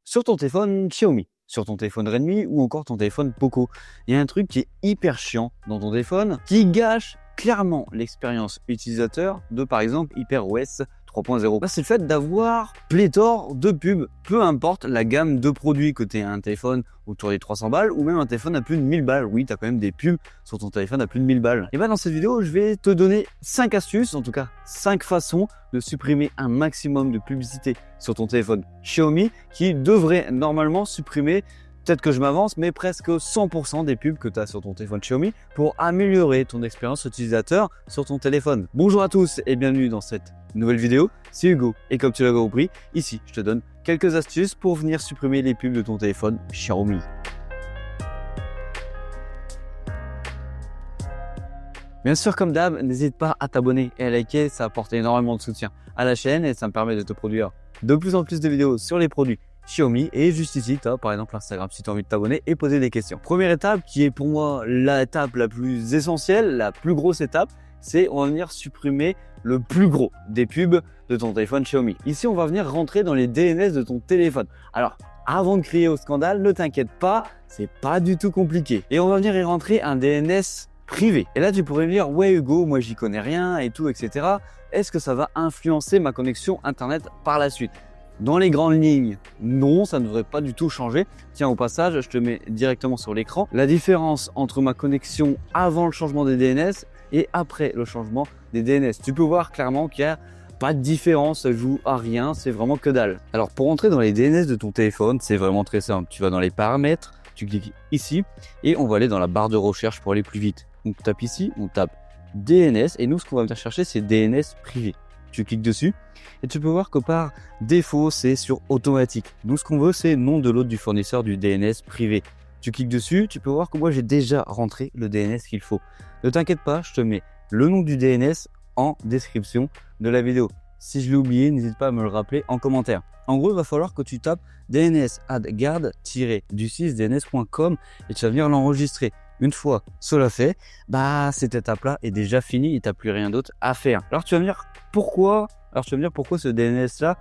sur ton téléphone Xiaomi, sur ton téléphone Redmi ou encore ton téléphone Poco. Il y a un truc qui est hyper chiant dans ton téléphone qui gâche clairement l'expérience utilisateur de par exemple HyperOS 3.0. C'est le fait d'avoir pléthore de pubs, peu importe la gamme de produits, que tu aies un téléphone autour des 300 balles ou même un téléphone à plus de 1000 balles. Oui, tu as quand même des pubs sur ton téléphone à plus de 1000 balles. Et dans cette vidéo, je vais te donner 5 astuces, en tout cas 5 façons de supprimer un maximum de publicité sur ton téléphone Xiaomi qui devrait normalement supprimer, peut-être que je m'avance, mais presque 100% des pubs que tu as sur ton téléphone Xiaomi pour améliorer ton expérience utilisateur sur ton téléphone. Bonjour à tous et bienvenue dans cette nouvelle vidéo, c'est Hugo et comme tu l'as compris, ici je te donne quelques astuces pour venir supprimer les pubs de ton téléphone Xiaomi. Bien sûr, comme d'hab, n'hésite pas à t'abonner et à liker, ça apporte énormément de soutien à la chaîne et ça me permet de te produire de plus en plus de vidéos sur les produits Xiaomi. Et juste ici, tu as par exemple Instagram si tu as envie de t'abonner et poser des questions. Première étape qui est pour moi l'étape la plus essentielle, la plus grosse étape, c'est on va venir supprimer le plus gros des pubs de ton téléphone Xiaomi. Ici, on va venir rentrer dans les DNS de ton téléphone. Alors, avant de crier au scandale, ne t'inquiète pas, c'est pas du tout compliqué. Et on va venir y rentrer un DNS privé. Et là, tu pourrais me dire, ouais Hugo, moi j'y connais rien et tout, etc. Est-ce que ça va influencer ma connexion Internet par la suite? Dans les grandes lignes, non, ça ne devrait pas du tout changer. Tiens, au passage, je te mets directement sur l'écran la différence entre ma connexion avant le changement des DNS et après le changement des DNS. Tu peux voir clairement qu'il n'y a pas de différence, ça joue à rien, c'est vraiment que dalle. Alors pour entrer dans les DNS de ton téléphone, c'est vraiment très simple. Tu vas dans les paramètres, tu cliques ici et on va aller dans la barre de recherche pour aller plus vite. Donc on tape ici, on tape DNS et nous ce qu'on va venir chercher c'est DNS privé. Tu cliques dessus et tu peux voir que par défaut c'est sur automatique. Nous ce qu'on veut c'est nom de l'autre du fournisseur du DNS privé. Tu cliques dessus, tu peux voir que moi j'ai déjà rentré le DNS qu'il faut. Ne t'inquiète pas, je te mets le nom du DNS en description de la vidéo. Si je l'ai oublié, n'hésite pas à me le rappeler en commentaire. En gros, il va falloir que tu tapes dns-add-garde-du6dns.com et tu vas venir l'enregistrer. Une fois cela fait, cette étape-là est déjà finie et tu n'as plus rien d'autre à faire. Alors tu vas me dire pourquoi ce DNS-là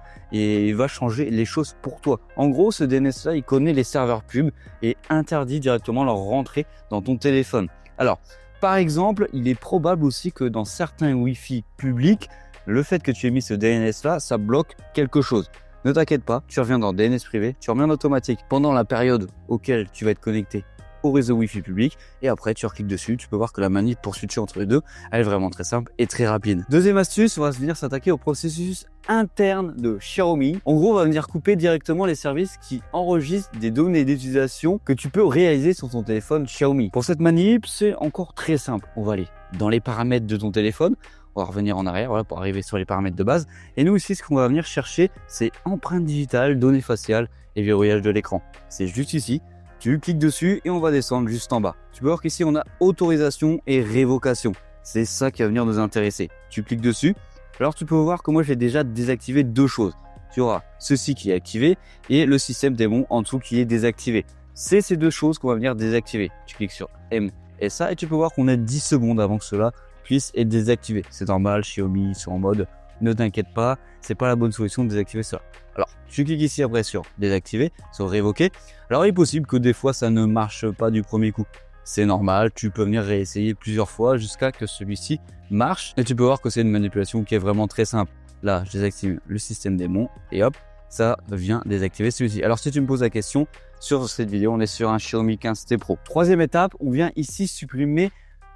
va changer les choses pour toi. En gros, ce DNS-là, il connaît les serveurs pub et interdit directement leur rentrée dans ton téléphone. Alors, par exemple, il est probable aussi que dans certains Wi-Fi publics, le fait que tu aies mis ce DNS-là, ça bloque quelque chose. Ne t'inquiète pas, tu reviens dans DNS privé, tu reviens en automatique pendant la période auquel tu vas être connecté au réseau Wi-Fi public et après tu recliques dessus, tu peux voir que la manip pour switcher entre les deux, elle est vraiment très simple et très rapide. Deuxième astuce, on va venir s'attaquer au processus interne de Xiaomi. En gros, on va venir couper directement les services qui enregistrent des données d'utilisation que tu peux réaliser sur ton téléphone Xiaomi. Pour cette manip, c'est encore très simple. On va aller dans les paramètres de ton téléphone. On va revenir en arrière voilà, pour arriver sur les paramètres de base. Et nous ici, ce qu'on va venir chercher, c'est empreinte digitale, données faciales et verrouillage de l'écran. C'est juste ici. Tu cliques dessus et on va descendre juste en bas. Tu peux voir qu'ici, on a autorisation et révocation. C'est ça qui va venir nous intéresser. Tu cliques dessus. Alors, tu peux voir que moi, j'ai déjà désactivé deux choses. Tu auras ceci qui est activé et le système démon en dessous qui est désactivé. C'est ces deux choses qu'on va venir désactiver. Tu cliques sur MSA et tu peux voir qu'on a 10 secondes avant que cela puisse être désactivé. C'est normal, Xiaomi sont en mode ne t'inquiète pas, c'est pas la bonne solution de désactiver cela. Alors, tu cliques ici après sur désactiver, sur révoquer. Alors, il est possible que des fois ça ne marche pas du premier coup. C'est normal, tu peux venir réessayer plusieurs fois jusqu'à que celui-ci marche. Et tu peux voir que c'est une manipulation qui est vraiment très simple. Là, je désactive le système démon et hop, ça vient désactiver celui-ci. Alors, si tu me poses la question, sur cette vidéo, on est sur un Xiaomi 15T Pro. Troisième étape, on vient ici supprimer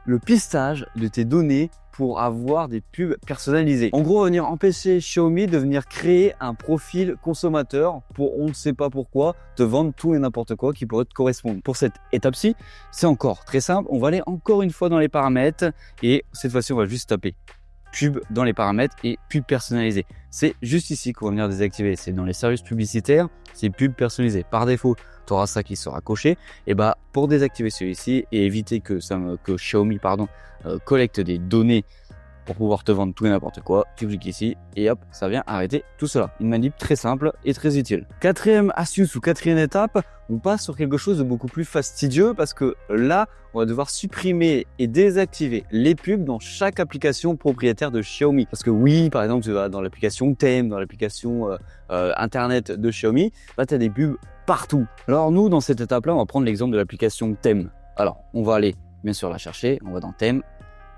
le pistage de tes données pour avoir des pubs personnalisées. En gros, on va venir empêcher Xiaomi de venir créer un profil consommateur pour on ne sait pas pourquoi te vendre tout et n'importe quoi qui pourrait te correspondre. Pour cette étape-ci, c'est encore très simple. On va aller encore une fois dans les paramètres et cette fois-ci, on va juste taper pub dans les paramètres et pub personnalisée. C'est juste ici qu'on va venir désactiver. C'est dans les services publicitaires, c'est pub personnalisée. Par défaut, tu auras ça qui sera coché. Et pour désactiver celui-ci et éviter que Xiaomi collecte des données pour pouvoir te vendre tout et n'importe quoi. Tu cliques ici et hop, ça vient arrêter tout cela. Une manip très simple et très utile. Quatrième astuce ou quatrième étape, on passe sur quelque chose de beaucoup plus fastidieux parce que là, on va devoir supprimer et désactiver les pubs dans chaque application propriétaire de Xiaomi. Parce que oui, par exemple, tu vas dans l'application Thème, dans l'application Internet de Xiaomi, bah, tu as des pubs partout. Alors nous, dans cette étape-là, on va prendre l'exemple de l'application Thème. Alors, on va aller bien sûr la chercher, on va dans Thème,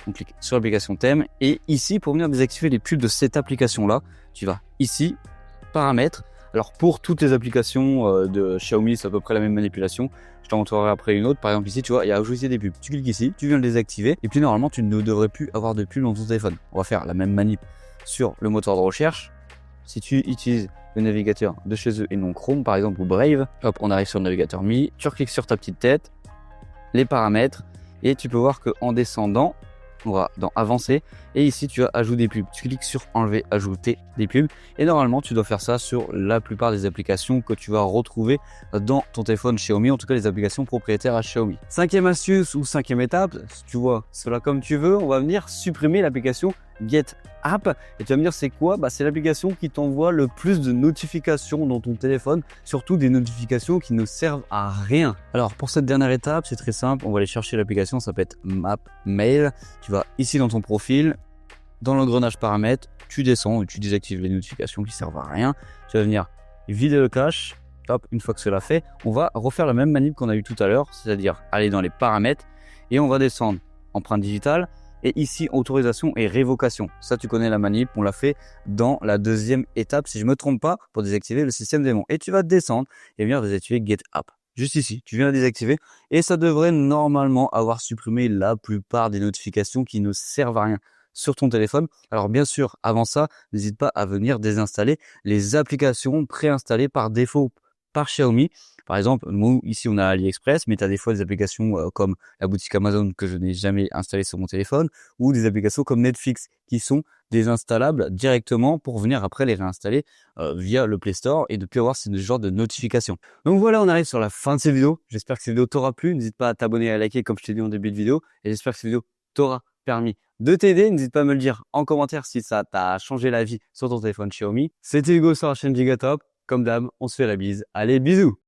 on clique sur l'application Thème et ici, pour venir désactiver les pubs de cette application-là, tu vas ici, paramètres. Alors pour toutes les applications de Xiaomi, c'est à peu près la même manipulation. Je t'en montrerai après une autre. Par exemple ici, tu vois, il y a ajouter des pubs. Tu cliques ici, tu viens le désactiver et puis normalement, tu ne devrais plus avoir de pubs dans ton téléphone. On va faire la même manip sur le moteur de recherche. Si tu utilises le navigateur de chez eux et non Chrome, par exemple, ou Brave, hop, on arrive sur le navigateur Mi, tu recliques sur ta petite tête, les paramètres et tu peux voir qu'en descendant, on va dans avancer et ici tu as ajouter des pubs. Tu cliques sur enlever, ajouter des pubs et normalement tu dois faire ça sur la plupart des applications que tu vas retrouver dans ton téléphone Xiaomi, en tout cas les applications propriétaires à Xiaomi. Cinquième astuce ou cinquième étape, si tu vois cela comme tu veux, on va venir supprimer l'application Get App et tu vas me dire c'est quoi? Bah, c'est l'application qui t'envoie le plus de notifications dans ton téléphone, surtout des notifications qui ne servent à rien. Alors pour cette dernière étape, c'est très simple, on va aller chercher l'application, ça peut être Map Mail. Tu vas ici dans ton profil, dans l'engrenage paramètres, tu descends et tu désactives les notifications qui servent à rien. Tu vas venir vider le cache. Hop, une fois que cela fait, on va refaire la même manip qu'on a eu tout à l'heure, c'est-à-dire aller dans les paramètres et on va descendre empreinte digitale. Et ici, autorisation et révocation. Ça, tu connais la manip, on l'a fait dans la deuxième étape, si je ne me trompe pas, pour désactiver le système démon. Et tu vas descendre et venir désactiver Get App. Juste ici, tu viens désactiver et ça devrait normalement avoir supprimé la plupart des notifications qui ne servent à rien sur ton téléphone. Alors bien sûr, avant ça, n'hésite pas à venir désinstaller les applications préinstallées par défaut par Xiaomi. Par exemple, nous, ici, on a AliExpress, mais tu as des fois des applications comme la boutique Amazon que je n'ai jamais installée sur mon téléphone ou des applications comme Netflix qui sont désinstallables directement pour venir après les réinstaller via le Play Store et de plus avoir ce genre de notification. Donc voilà, on arrive sur la fin de cette vidéo. J'espère que cette vidéo t'aura plu. N'hésite pas à t'abonner et à liker comme je t'ai dit en début de vidéo. Et j'espère que cette vidéo t'aura permis de t'aider. N'hésite pas à me le dire en commentaire si ça t'a changé la vie sur ton téléphone Xiaomi. C'était Hugo sur la chaîne Gigatop. Comme d'hab, on se fait la bise. Allez, bisous!